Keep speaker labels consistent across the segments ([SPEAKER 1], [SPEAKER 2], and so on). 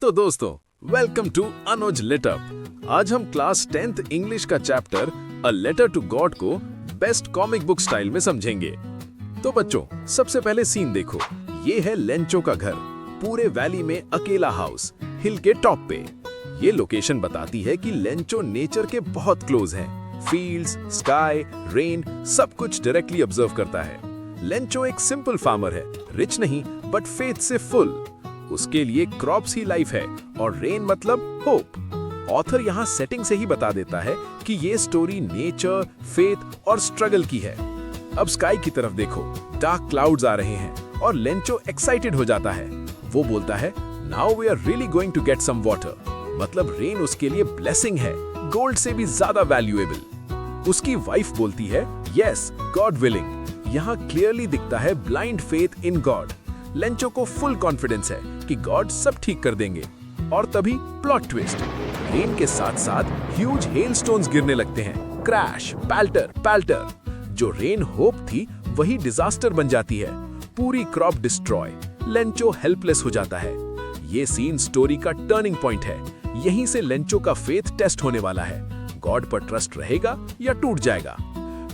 [SPEAKER 1] तो दोस्तों, welcome to Anuj lit up. आज हम क्लास 10th इंग्लिश का chapter a letter to God को बेस्ट कॉमिक बुक स्टाइल में समझेंगे। तो बच्चों, सबसे पहले सीन देखो। ये है लेंचो का घर, पूरे वैली में अकेला हाउस, हिल के टॉप पे। ये लोकेशन बताती है कि लेंचो नेचर के बहुत क्लोज है। फील्ड्स, स्काई, रेन सब कुछ डायरेक्टली ऑब्जर्व करता है। लेंचो एक सिंपल फार्मर है, रिच नहीं बट फेथ से फुल। उसके लिए क्रॉप्स ही लाइफ है और रेन मतलब होप। ऑथर यहाँ सेटिंग से ही बता देता है कि ये स्टोरी नेचर, फेथ और स्ट्रगल की है। अब स्काई की तरफ देखो, डार्क क्लाउड्स आ रहे हैं और लेंचो एक्साइटेड हो जाता है। वो बोलता है, now we are really going to get some water. मतलब रेन उसके लिए ब्लेसिंग है, गोल्ड से भी ज्यादा वैल्यूएबल। उसकी वाइफ बोलती है, यस गॉड विलिंग। यहाँ क्लियरली दिखता है blind faith in God. Lencho को फुल कॉन्फिडेंस है कि गॉड सब ठीक कर देंगे। और तभी प्लॉट ट्विस्ट, रेन के साथ साथ ह्यूज हेलस्टोन्स गिरने लगते हैं। क्रैश, पैल्टर पैल्टर। जो रेन होप थी वही डिजास्टर बन जाती है। पूरी क्रॉप डिस्ट्रॉय। लेंचो हेल्पलेस हो जाता है। ये सीन स्टोरी का टर्निंग पॉइंट है। यहीं से लेंचो का फेथ टेस्ट होने वाला है। गॉड पर ट्रस्ट रहेगा या टूट जाएगा।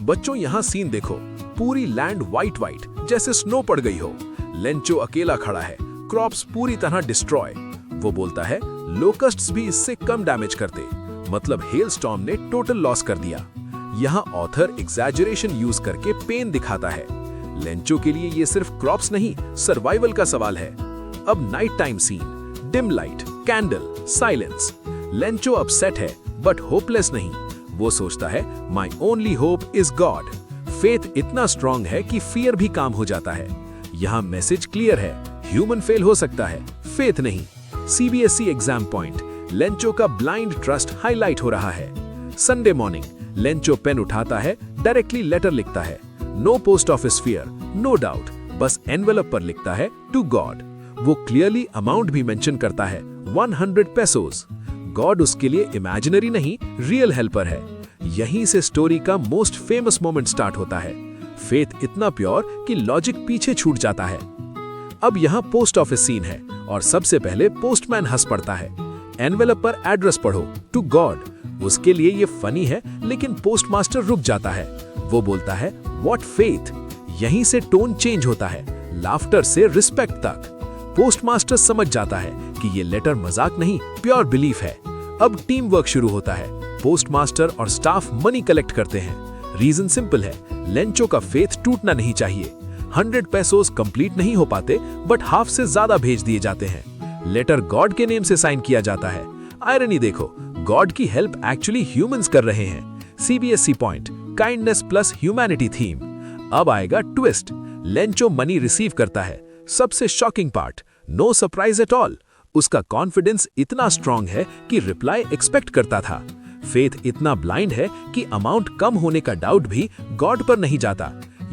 [SPEAKER 1] बच्चों, यहाँ सीन देखो, पूरी लैंड व्हाइट व्हाइट जैसे स्नो पड़ गई हो। लेंचो अकेला खड़ा है, क्रॉप्स पूरी तरह डिस्ट्रॉय। वो बोलता है, लोकस्ट्स भी इससे कम डैमेज करते। मतलब हेलस्टॉर्म ने टोटल लॉस कर दिया। यहाँ ऑथर एग्जैजरेशन यूज करके पेन दिखाता है। लेंचो के लिए ये सिर्फ क्रॉप्स नहीं, सर्वाइवल का सवाल है। अब night time scene, dim light, candle, silence. Lencho upset है बट होपलेस नहीं। वो सोचता है, my only hope is God. Faith इतना स्ट्रांग है कि फियर भी काम हो जाता है। यहाँ मैसेज क्लियर है, ह्यूमन फेल हो सकता है, फेथ नहीं। सीबीएसई एग्जाम पॉइंट, लेंचो का ब्लाइंड ट्रस्ट हाईलाइट हो रहा है। संडे मॉर्निंग, लेंचो पेन उठाता है, डायरेक्टली लेटर लिखता है। No post office fear, no doubt, बस एनवेलप पर लिखता है, टू गॉड। वो क्लियरली अमाउंट भी मेंशन करता है, 100 पेसोस। गॉड उसके लिए इमेजिनरी नहीं, रियल हेल्पर है। यहीं से स्टोरी का मोस्ट फेमस मोमेंट स्टार्ट होता है। फेथ इतना प्योर कि लॉजिक पीछे छूट जाता है। अब यहाँ पोस्ट ऑफिस सीन है और सबसे पहले पोस्टमैन हंस पड़ता है। एनवेलप पर एड्रेस पढ़ो, टू गॉड। उसके लिए ये फनी है, लेकिन पोस्टमास्टर रुक जाता है। वो बोलता है, व्हाट फेथ। यहीं से टोन चेंज होता है, लाफ्टर से रिस्पेक्ट तक। पोस्टमास्टर समझ जाता है कि ये लेटर मजाक नहीं, प्योर बिलीफ है। अब टीम वर्क शुरू होता है। पोस्टमास्टर और स्टाफ मनी कलेक्ट करते हैं। रीजन सिंपल है, लेंचो का फेथ टूटना नहीं चाहिए। 100 पेसोस कंप्लीट नहीं हो पाते बट हाफ से ज्यादा भेज दिए जाते हैं। लेटर गॉड के नेम से साइन किया जाता है। आयरनी देखो, गॉड की हेल्प एक्चुअली ह्यूमंस कर रहे हैं। CBSE point, kindness plus humanity theme. अब आएगा ट्विस्ट, लेंचो मनी रिसीव करता है। सबसे shocking part, no surprise at all. उसका कॉन्फिडेंस इतना स्ट्रांग है कि रिप्लाई एक्सपेक्ट करता था। फेथ इतना ब्लाइंड है कि अमाउंट कम होने का डाउट भी गॉड पर नहीं जाता।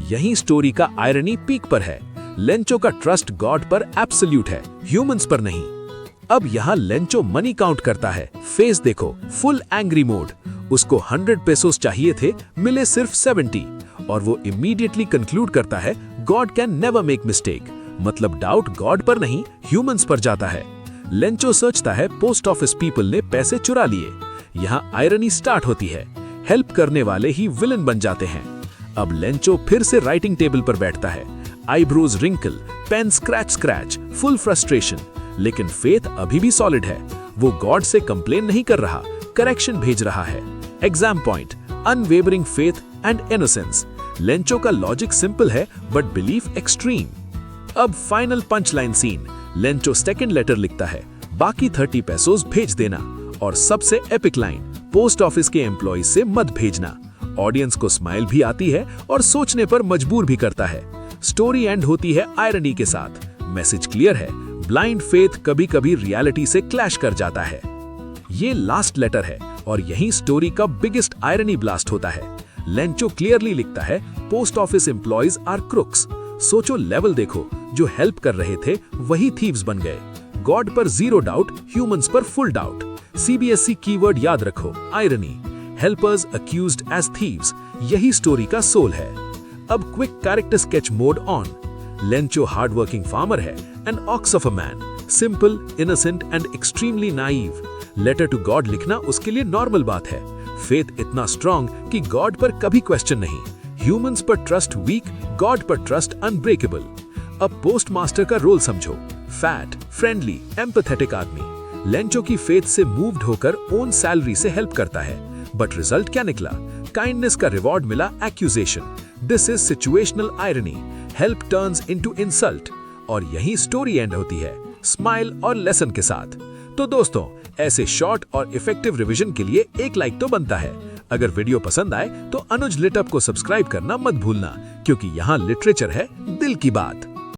[SPEAKER 1] यही स्टोरी का आयरनी पीक पर है। लेंचो का ट्रस्ट गॉड पर एब्सोल्यूट है, ह्यूमंस पर नहीं। अब यहाँ लेंचो मनी काउंट करता है। फेस देखो, फुल एंग्री मोड। उसको 100 पेसोस चाहिए थे, मिले सिर्फ 70। और वो इमीडिएटली कंक्लूड करता है, God can never make mistake. मतलब डाउट गॉड पर नहीं, ह्यूमंस पर जाता है। लेंचो सोचता है, पोस्ट ऑफिस पीपल ने पैसे चुरा लिए। यहाँ आयरनी स्टार्ट होती है, हेल्प करने वाले ही विलन बन जाते हैं। अब लेंचो फिर से राइटिंग टेबल पर बैठता है। Eyebrows wrinkle, pen scratch scratch, full frustration. लेकिन फेथ अभी भी सॉलिड है। वो गॉड से कंप्लेन नहीं कर रहा, करेक्शन भेज रहा है। Exam point, unwavering faith and innocence. Lencho का लॉजिक सिंपल है बट बिलीफ एक्सट्रीम। अब final punch line scene, Lencho second letter लिखता है, बाकी 30 पेसोस भेज देना। और सबसे एपिक लाइन, पोस्ट ऑफिस के एम्प्लॉय से मत भेजना। ऑडियंस को स्माइल भी आती है और सोचने पर मजबूर भी करता है। स्टोरी एंड होती है आयरनी के साथ। मैसेज क्लियर है, ब्लाइंड फेथ कभी कभी रियलिटी से क्लैश कर जाता है। ये लास्ट लेटर है और यही स्टोरी का बिगेस्ट आयरनी ब्लास्ट होता है। लेंचो क्लियरली लिखता है, post office employees are crooks. सोचो, लेवल देखो, जो हेल्प कर रहे थे वही थीव्स बन गए। गॉड पर जीरो डाउट, ह्यूमंस पर फुल डाउट। सीबीएसई कीवर्ड याद रखो, irony. Helpers accused as thieves, यही स्टोरी का सोल है। अब quick character sketch mode on. Lencho hard working farmer है, an ox of a man. Simple, innocent and extremely naive. Letter to God लिखना उसके लिए नॉर्मल बात है। फेथ इतना स्ट्रांग कि गॉड पर कभी क्वेश्चन नहीं। ह्यूमंस पर ट्रस्ट वीक, गॉड पर ट्रस्ट अनब्रेकेबल। अब पोस्ट मास्टर का रोल समझो। फैट, फ्रेंडली, एम्पैथेटिक आदमी। लेंचो की फेथ से मूव्ड होकर ओन सैलरी से हेल्प करता है, बट रिजल्ट क्या निकला? काइंडनेस का रिवॉर्ड मिला accusation. This is situational irony. Help turns into insult. और यही स्टोरी एंड होती है, स्माइल और लेसन के साथ। तो दोस्तों, ऐसे शॉर्ट और इफेक्टिव रिवीजन के लिए एक लाइक तो बनता है। अगर वीडियो पसंद आए तो अनुज लिटअप को सब्सक्राइब करना मत भूलना, क्योंकि यहाँ लिटरेचर है दिल की बात।